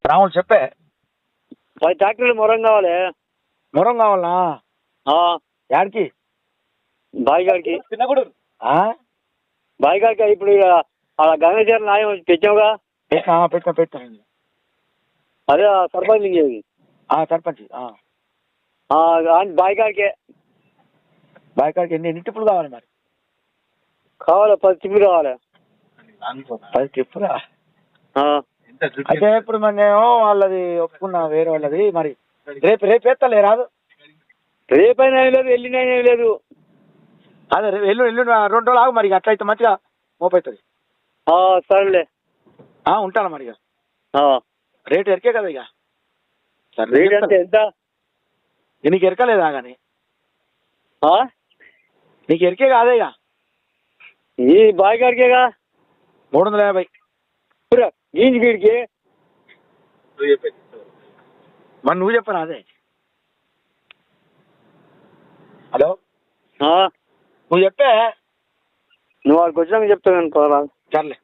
రాములు చెప్పే. 10 ట్రాక్టర్లు మొరం కావాలి. మొరం కావాలనా? యాడికి? బాయిగాడికి. చిన్నగుడు బాయిగాడికి ఇప్పుడు అలా గంగాచారి నాయం తెచ్చావుగా. పెట్టా. అదే సర్పంచ్ సర్పంచ్. బాయిగాడికే. బాయికాడికి ఎన్ని టిప్పులు కావాలి మరి? కావాలి 10 టిప్పులు కావాలి. 10 టిప్పులా? అయితే ఇప్పుడు మరి నేను వాళ్ళది ఒప్పుకున్నా, వేరే వాళ్ళది. మరి రేపు ఎత్తలే రాదు? రేపైనా ఏం లేదు, ఎల్లుండైనా ఏం లేదు. అదే ఎల్లుండి 2 రోజులు ఆగు మరి. అట్లయితే మంచిగా మోపవుతుంది. సరేలే. ఉంటాను మరి. ఇక రేటు ఎరికే కదా ఇక. రేట్ అంటే ఎంత? నీకు ఎరకలేదా కానీ? నీకు ఎరికే కాదే ఇక. ఈ బాయిగాడికేగా 350. గీంజికి మరి నువ్వు చెప్పరా అదే? హలో, నువ్వు చెప్పే. నువ్వు వాడికి వచ్చినాక చెప్తాను అనుకోరా. సర్లే.